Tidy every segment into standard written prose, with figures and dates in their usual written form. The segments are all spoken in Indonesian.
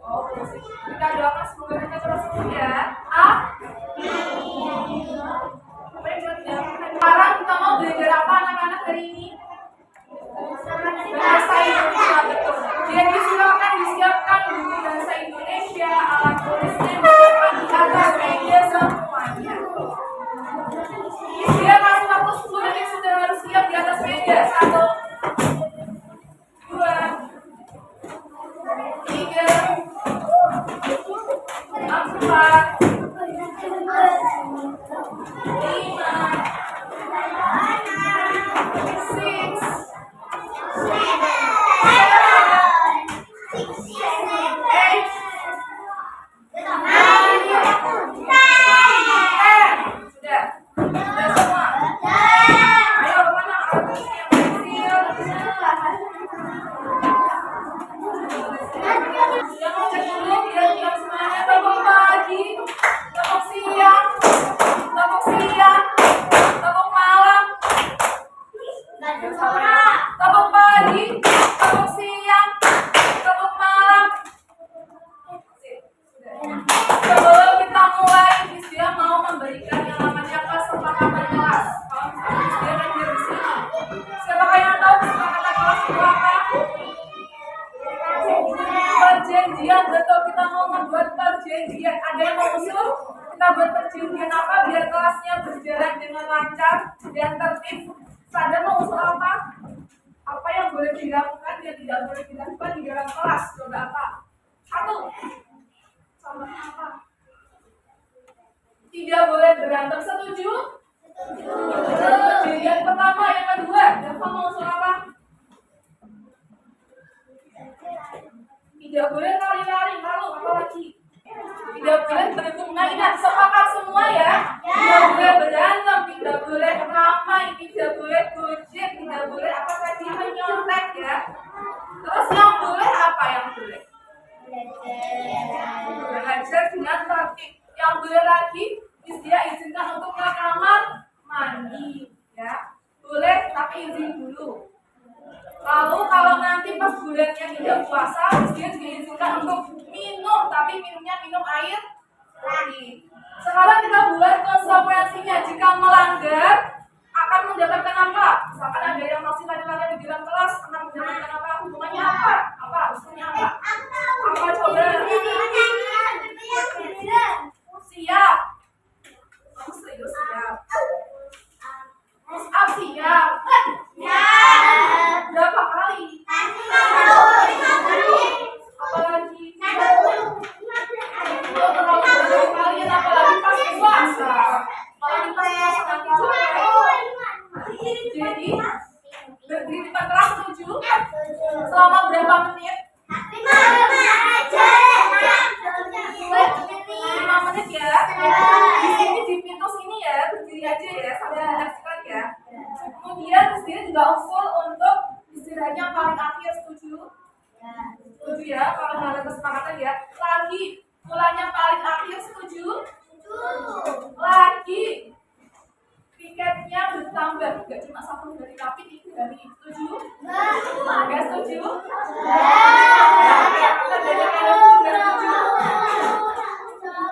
Oh, kita doakan semoga kita terus sembuh ya. Sekarang kita mau belajar apa anak-anak hari ini? Bahasa Indonesia, betul. Jadi silakan disiapkan buku bahasa Indonesia, alat tulisnya disiapkan di atas meja semuanya. Dia kasih waktu 10 detik sudah harus siap di atas meja. 1, 2, 3, 4, 3 boleh berantem, setuju? Yang pertama, yang kedua, Dava mau usul apa? 3 boleh lari-lari, lalu apa lagi? 3 boleh berebut mainan, sepakat semua ya? 3 boleh berantem, 3 boleh ramai, 3 boleh gojek, 3 boleh apa tadi menyontek ya? Terus yang boleh apa yang boleh? Belajar dengan tertib. Yang boleh lagi, dia izinkan untuk ke kamar mandi ya. Boleh tapi izin dulu. Lalu kalau nanti pas bulannya tidak puasa, dia diizinkan untuk minum, tapi minumnya minum air putih. Sekarang kita buat konsekuensinya. Jika melanggar akan mendapatkan apa? Misalkan ada yang masih lari-lari di dalam kelas akan mendapatkan apa? Hukumannya apa? Apa? Hukumannya apa? Apa coba? Siap. Serius siap. Push up siap. Berapa kali? Apalagi? Kalian apalagi pas puasa. Apalagi pas puasa nanti capek. Jadi berdiri di depan kelas 7 selama berapa menit? 5 menit ya. Di sini di pintu sini ya, berdiri aja ya sambil menyaksikan ya. Kemudian dia juga usul untuk istirahatnya paling akhir, setuju? Setuju ya, kalau nggak ada kesepakatan ya. Lagi mulanya paling akhir, setuju? Lagi tiketnya bertambah, nggak cuma 1 hari tapi 3 hari, setuju? Nggak setuju?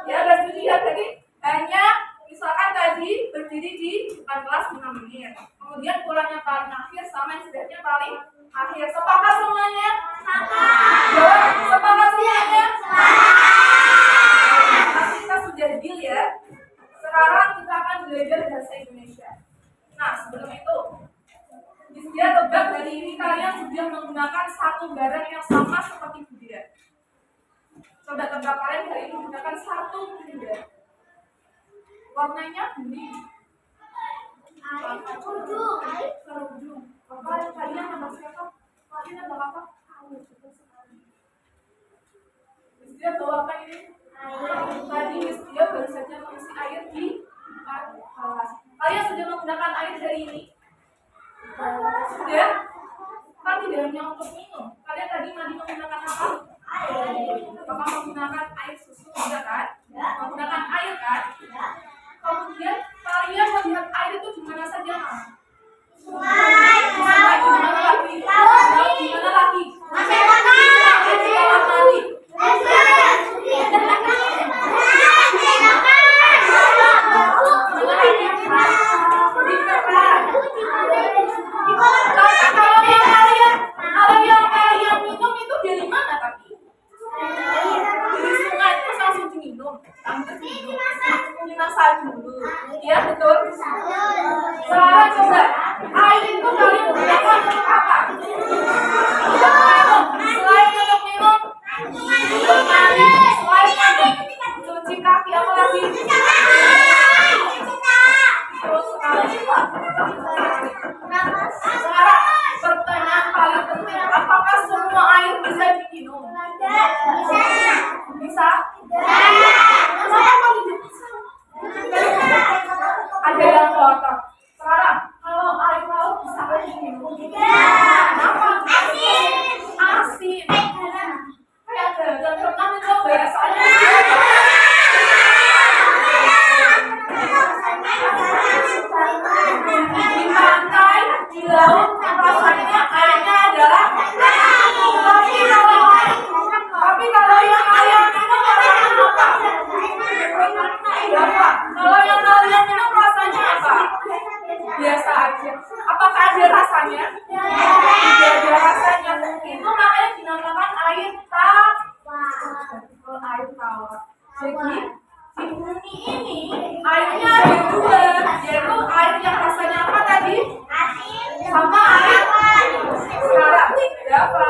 Ya, nggak setuju ya. Jadi hanya misalkan tadi berdiri di depan kelas 5 menit, kemudian pulangnya paling akhir sama istirahatnya paling akhir. Sepakat semuanya? Sepakat semuanya? Nanti kita sudah deal ya. Sekarang kita akan belajar bahasa Indonesia. Nah, sebelum itu dia tebak hari ini kalian sudah menggunakan satu barang yang sama seperti Budia. Coba tebak kalian hari ini menggunakan satu Budia. Warnanya kuning. Kerudung. Apa kalian nama siapa? Kalian nama apa? Dia bawa apa ini? Tadi dia baru saja mengisi air di kelas. Kalian sudah menggunakan air hari ini? Sudah? Kan tidak hanya untuk minum. Kalian tadi mandi menggunakan apa? Air. Apakah menggunakan air susu? Tidak kan? Menggunakan air kan? Kemudian kalian melihat air itu di mana saja? Di mana lagi? air tawar. Kalau air tawar. Jadi di bumi ini airnya ada dua, yaitu air yang rasanya apa tadi? Sama air. Sekarang berapa?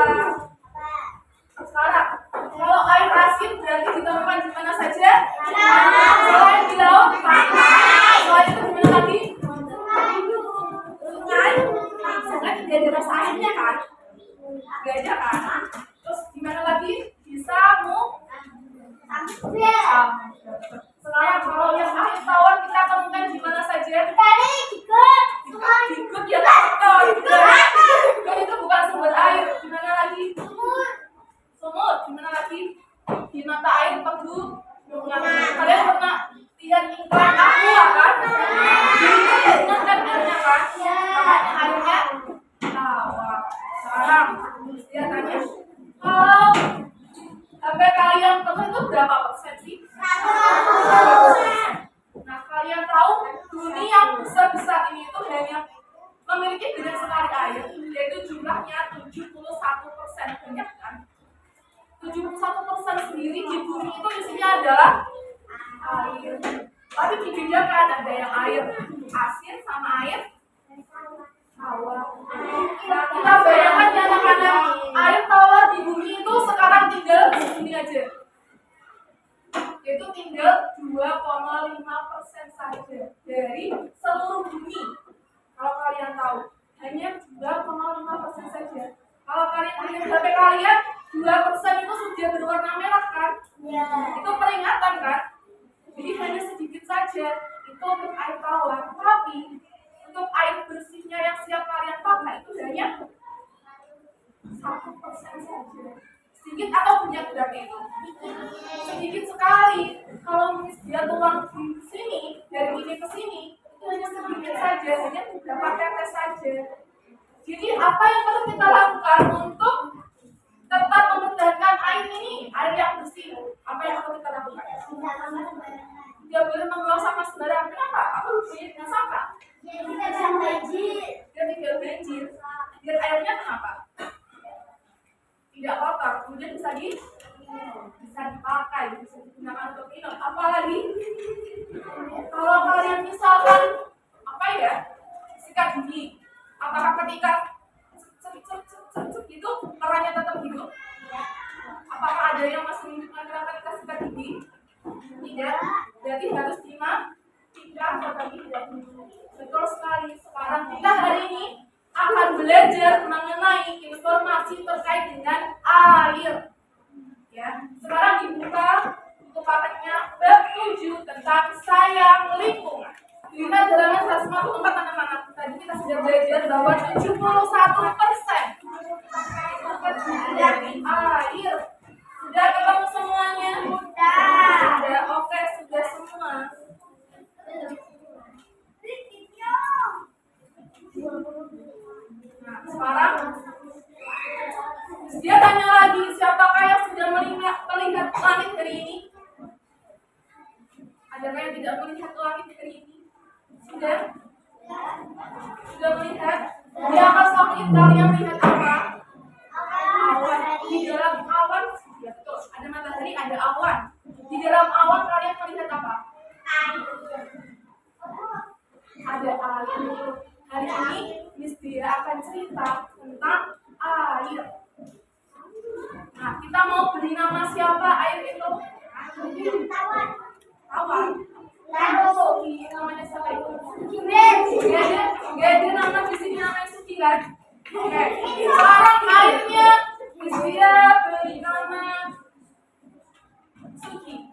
Sekarang kalau air asin berarti ditemukan di mana saja? Selain di laut, pantai. Selain itu di mana lagi? Sungai. Sungai tidak ada rasa airnya kan? Gak ada kan? Terus di mana lagi? Di samudra. Sekarang kalau yang air tawar kita temukan di mana saja? Di gut ya kan? Gut itu bukan sumber air. Di mana lagi? Sumur. Di mana lagi? Di mata air pegunungan. Kalian pernah lihat iklan aqua kan? Jadi kan airnya kan? Makanya airnya tawar. Sekarang dia tanya, kalau HP kalian penuh itu berapa persen sih? 100%. Nah, kalian tahu bumi yang besar-besar ini itu hanya memiliki banyak sekali air, yaitu jumlahnya 71%. Banyak kan? 71% sendiri di bumi itu isinya adalah air. Tapi dibedakan, ada yang air asin sama air tawar. Nah, kita bayangkan ya anak-anak, air tawar di bumi itu sekarang tinggal segini aja. Yaitu tinggal 2,5% saja dari seluruh bumi. Kalau kalian tahu, hanya 2,5% saja. Kalau kalian lihat HP kalian, 2% itu sudah berwarna merah kan? Ya. Itu peringatan kan? Jadi hanya sedikit saja itu untuk air tawar. Tapi untuk air bersihnya yang siap kalian pakai itu hanya 1% saja. Sedikit atau banyak berarti itu? Sedikit sekali. Kalau dia tuang di sini, dari ini ke sini, itu hanya sedikit saja, hanya beberapa tetes saja. Jadi apa yang perlu kita lakukan untuk tetap mempertahankan air ini, air yang bersih? Apa yang perlu kita lakukan? Tidak boleh membuang sampah sembarangan. Kenapa? Apa hubungannya dengan sampah? Biar tidak banjir. Biar airnya kenapa? Tidak kotor, kemudian bisa dipakai, bisa digunakan untuk minum. Apalagi kalau kalian misalkan sikat gigi, apakah ketika itu perannya tetap hidup? Apakah ada yang masih menunjukkan ketika kita sikat gigi? Tidak, berarti harus dimatikan atau tidak. Betul sekali. Sekarang kita hari ini akan belajar mengenai informasi terkait dengan air. Ya, sekarang dibuka buku prakteknya bab 7 tentang sayang lingkungan. Dilihat halaman 154 anak-anak. Tadi kita sudah belajar bahwa 71% dari air. Sudah ketemu semuanya? Sudah. Oke, sudah semua. Nah, sekarang dia tanya lagi, siapakah yang sudah melihat langit hari ini? Adakah yang tidak melihat langit hari ini? Sudah? Sudah melihat? Di atas langit kalian melihat apa? Awan. Di dalam awan, ya betul, ada matahari, ada awan. Di dalam awan kalian melihat apa? Ada air. Hari ini Miss Dia akan cerita tentang air. Nah, kita mau beri nama siapa air itu? Tawar. Lalu namanya siapa itu? Gak ada nama di sini namanya Suci kan? Oke. Sekarang airnya Miss Dia beri nama Suci.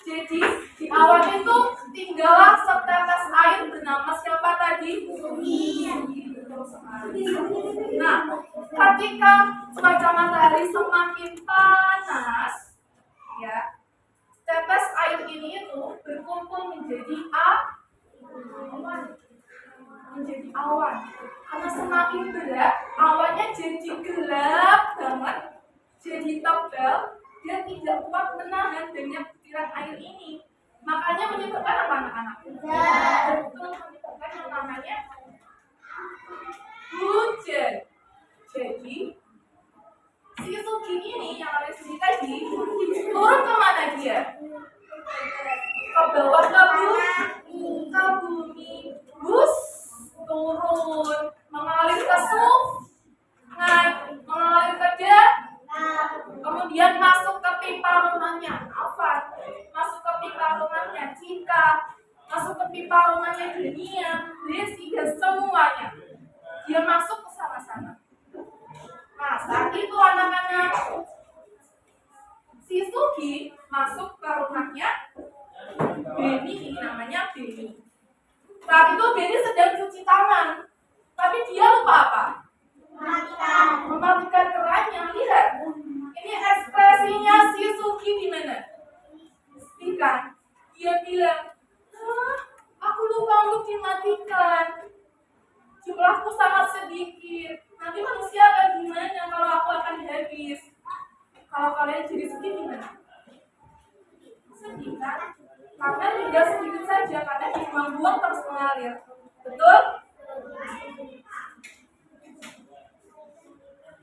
Jadi di awan itu tinggallah setetes air bernama siapa tadi? Nah, ketika cuaca matahari semakin panas, ya, tetes air ini itu berkumpul menjadi awan. Karena semakin berat, awannya jadi gelap banget, jadi tebal, dia tidak kuat menahan banyak butiran air ini. Makanya menyebabkan apa anak-anak? Betul, menyebabkan yang namanya hujan. Jadi si si Suki ini yang ada di tadi turun kemana dia? Ke bawah ke bumi. Bus turun mengalir ke sungai, mengalir ke kemudian masuk ke pipa rumahnya. Apa? Masuk ke pipa rumahnya Cika, masuk ke pipa rumahnya Dunia, Desi, dan semuanya. Dia masuk ke sana-sana. Nah, saat itu anak-anak si Suki masuk ke rumahnya Beni, ini namanya Beni. Saat itu Beni sedang cuci tangan, tapi dia lupa apa? Mematikan kerannya. Lihat, ini ekspresinya si Suki di mana? Kan? Dia bilang, aku lupa untuk dimatikan. Jumlahku sangat sedikit. Nanti manusia akan gimana kalau aku akan habis? Kalau kalian jadi sedih gimana? Sedih kan? Karena tinggal sedikit saja, karena dibuang-buang terus mengalir. Betul?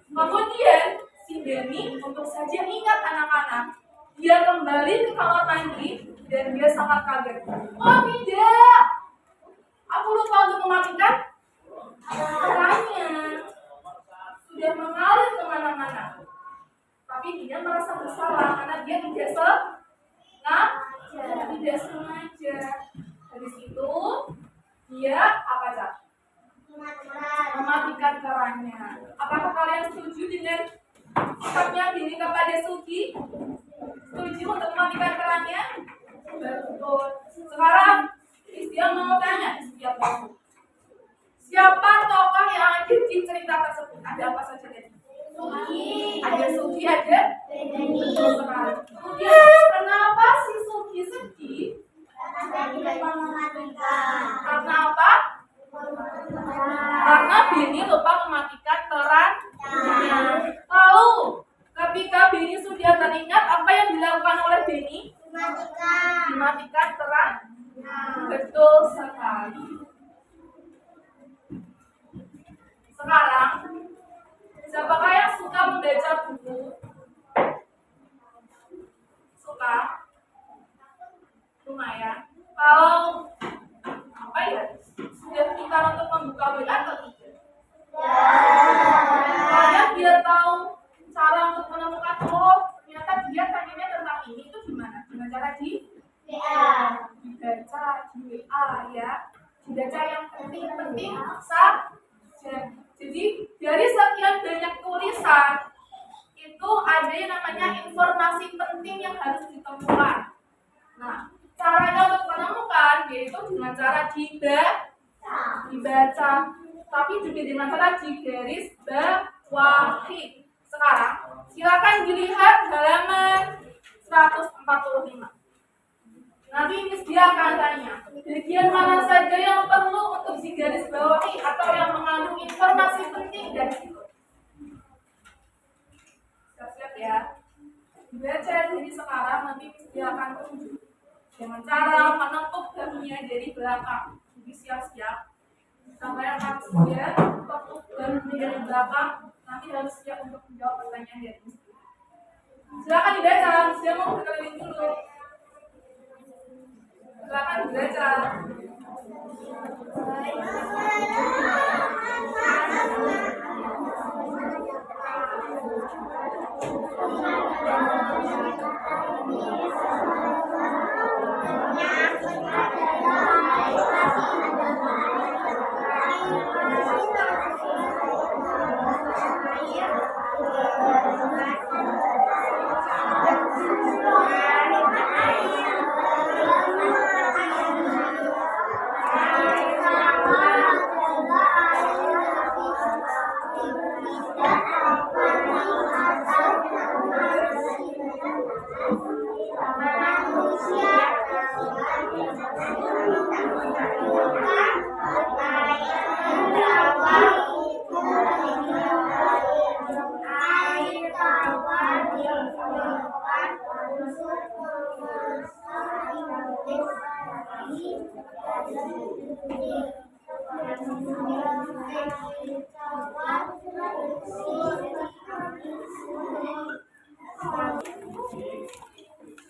Kemudian si Beni untuk saja ingat anak-anak, dia kembali ke kamar mandi dan dia sangat kaget. Oh tidak, aku lupa untuk mematikan kerannya. Sudah mengalir kemana-mana. Tapi dia merasa bersalah karena dia tidak sengaja. Dari situ dia apa Cak? Mematikan kerannya. Apakah kalian setuju dengan sikapnya Beni kepada Suki? Setuju untuk mematikan kerannya? Betul. Sekarang dia mau tanya setiap waktu. Siapa tokoh yang ada di cerita tersebut? Ada apa saja tadi? Suki. Ada Suki, ada Beni. Betul sekali. Kemudian kenapa si Suki sedih? Karena apa? Karena Beni lupa mematikan kerannya. Lalu ketika Beni sudah teringat, apa yang dilakukan oleh Beni? Dimatikan kerannya. Betul sekali. Sekarang, siapakah yang suka membaca buku? Suka? Lumayan. Kalau apa ya? Sudah pintar untuk membuka WA atau tidak? Kalian biar tahu cara untuk menemukan ternyata dia tanyanya tentang ini itu gimana? Dengan cara dibaca di WA ya. Dibaca yang penting-penting saja. Jadi dari sekian banyak tulisan itu ada yang namanya informasi penting yang harus ditemukan. Nah, caranya untuk menemukan yaitu dengan cara dibaca, tapi juga dengan cara digaris bawahi. Sekarang silakan dilihat halaman 145. Nanti Miss dia akan tanya, bagian mana saja yang perlu untuk digaris bawahi atau yang mengandung informasi penting dari situ. Siap-siap ya. Baca jadi sekarang nanti Miss dia akan tunjuk dengan cara menepuk bahunya dari belakang. Jadi siap-siap. Sampai akan dia tepuk bahunya dari belakang. Nanti harus siap untuk menjawab pertanyaan dari Miss. Silakan dibaca. Saya mau berkeliling dulu. Silakan dibaca.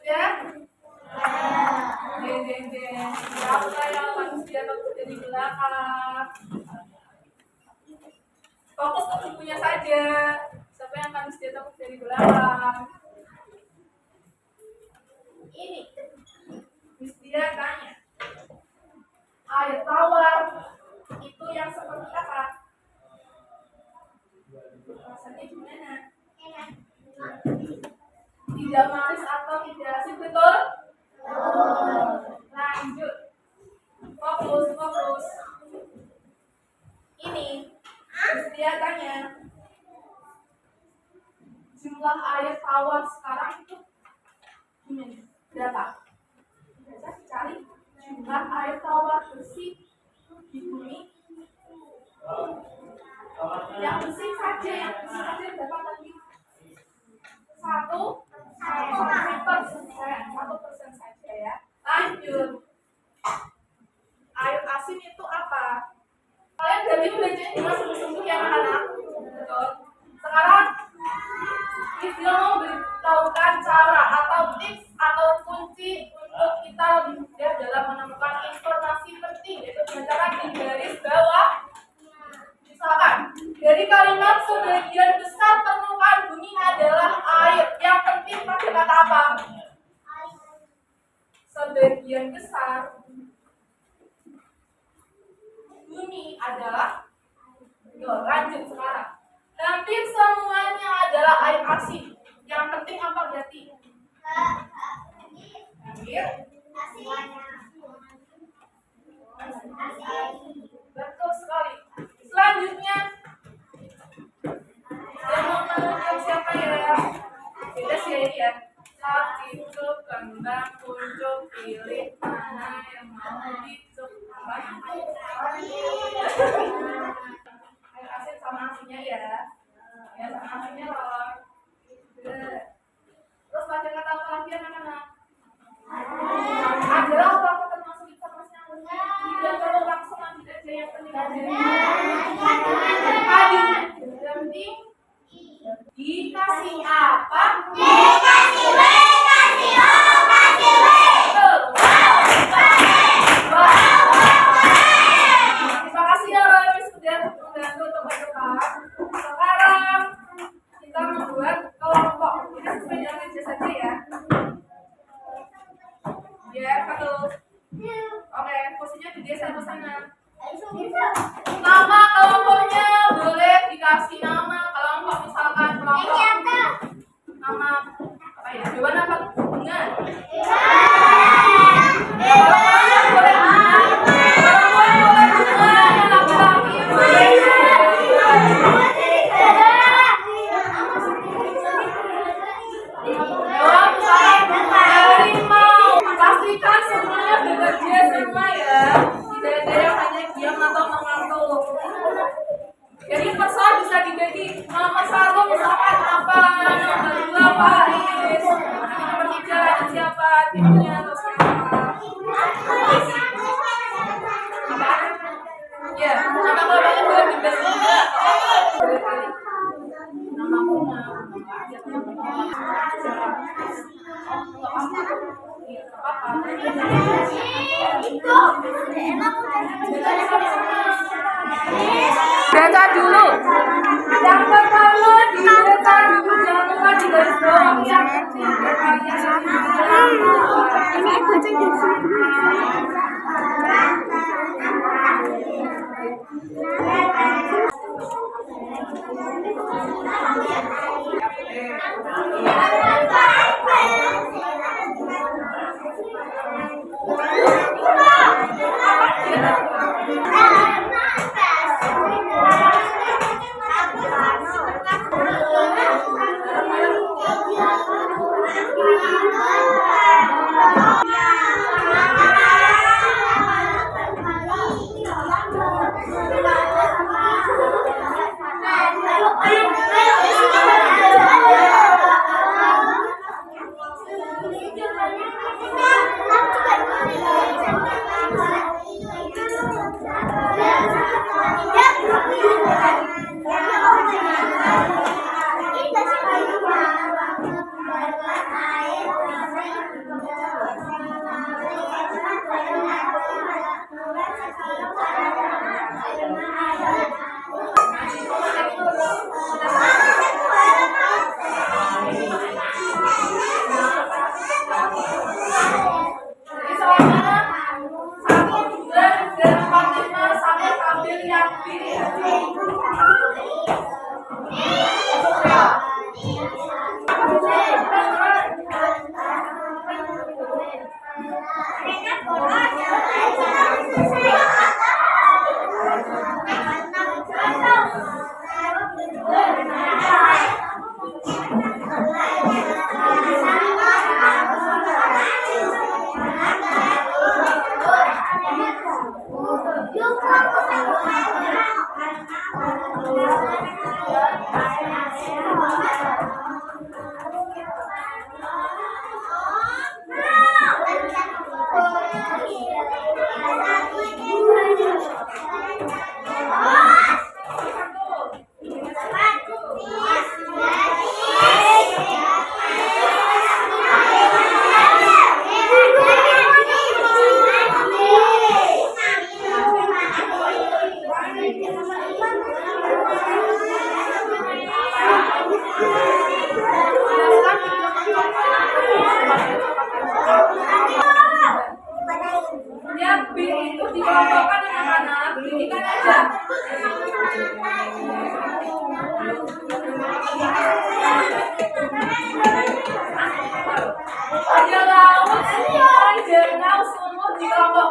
Ya? Deng. Siapa yang manusia takut jadi belakang? Fokus ke bukunya saja. Siapa yang manusia takut dari belakang? Ini. Miss dia tanya. Air tawar itu yang seperti apa? Rasanya gimana? Tidak manis atau tidak asin, betul? Lanjut. Fokus. Ini dia tanya, jumlah air tawar sekarang itu gimana? Berapa? Bisa cari jumlah air tawar bersih di bumi. Yang bersih saja berapa tadi? 1% saja ya. Lanjut. Air asin itu apa? Kalian dari belajar dengan sungguh-sungguh ya anak-anak. Betul. Sekarang Isya mau beritahukan cara atau tips atau kunci untuk kita lebih mudah dalam menemukan informasi penting, yaitu dengan cara di garis bawah. Misalkan dari kalimat sebagian besar permukaan bumi adalah air, yang penting pakai kata apa? Sebagian besar bumi adalah, lanjut sekarang. Hampir semuanya adalah air asin. Yang penting apa berarti? Hampir betul sekali. Selanjutnya, yang mau menunjuk siapa ya? Beda sih ini ya. Saat itu kembang kuncup, pilih mana yang mau dicuk. Air asin sama asinnya ya. Ya sama asinnya loh. Terus baca kata apa lagi anak-anak? Adalah apa termasuk informasi yang benar? Tidak perlu langsung ambil aja yang penting aja. Penting dikasih apa? Dikasih W, kasih O, kasih W. Terima kasih ya Roy sudah membantu teman-teman. Sekarang kita membuat kelompok. Kita sesuai dengan meja saja ya. Ya, betul. Oke, posisinya digeser ke sana. Nama kelompoknya boleh dikasih nama kelompok, misalkan kelompok nama apa ya? Dewan apa? Bungan. Pastikan semuanya bekerja sama ya. Tidak ada yang hanya diam atau mengantuk. Jadi persoalan bisa dibagi nomor 1 misalkan apa, nomor 2 Faiz, nomor 3 siapa, timnya atau siapa. Apa? Ya, nama kelompoknya boleh dibagi juga. Boleh kali. Nama bunga. Baca dulu. Yang pertama dibaca dulu, jangan lupa di garis bawah ya. Ini baca dulu.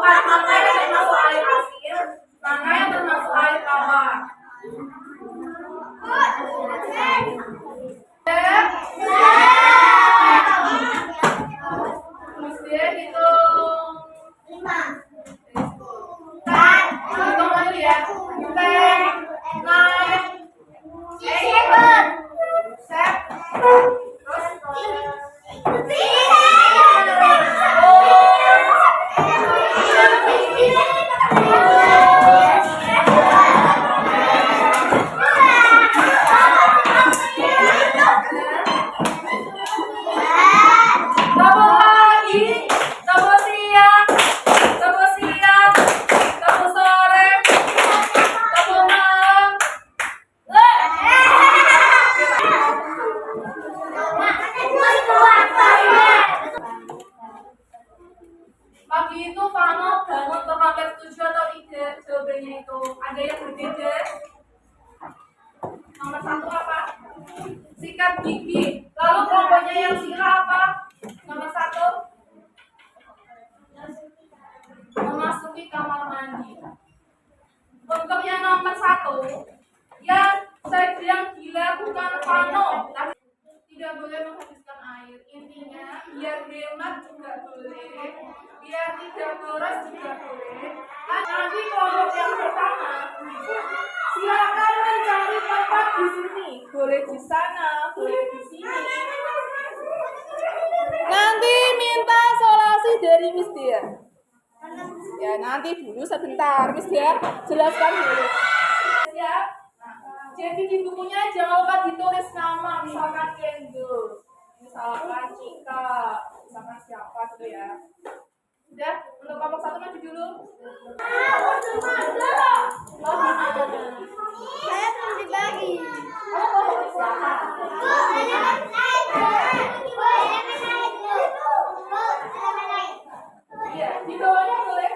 tempat mana yang termasuk air asin, mana yang termasuk air tawar. Kemudian hitung. Hitung lagi ya. 10, 9, 8, Pagi itu Fano bangun terlambat 7 atau tidak? Jawabannya itu ada yang berbeda. Nomor 1 apa? Sikat gigi. Lalu kelompoknya yang sila apa? Nomor 1 memasuki kamar mandi. Untuk yang nomor 1 yang saya bilang gila bukan Fano, tapi tidak boleh menghabiskan air. Intinya biar hemat juga boleh, biar tidak boros juga boleh. Nanti kelompok yang pertama silakan mencari tempat di sini, boleh di sana, boleh di sini. Nanti minta solusi dari Miss Dia. Ya nanti dulu sebentar, Miss Dia jelaskan dulu. Siap? Jadi di bukunya jangan lupa ditulis nama, misalkan Kendo, misalkan Cika, misalkan siapa gitu ya. Udah, untuk kelompok 1 maju dulu. Oh, gimana? Saya belum dibagi. Oh, siapa? Iya, di bawahnya boleh.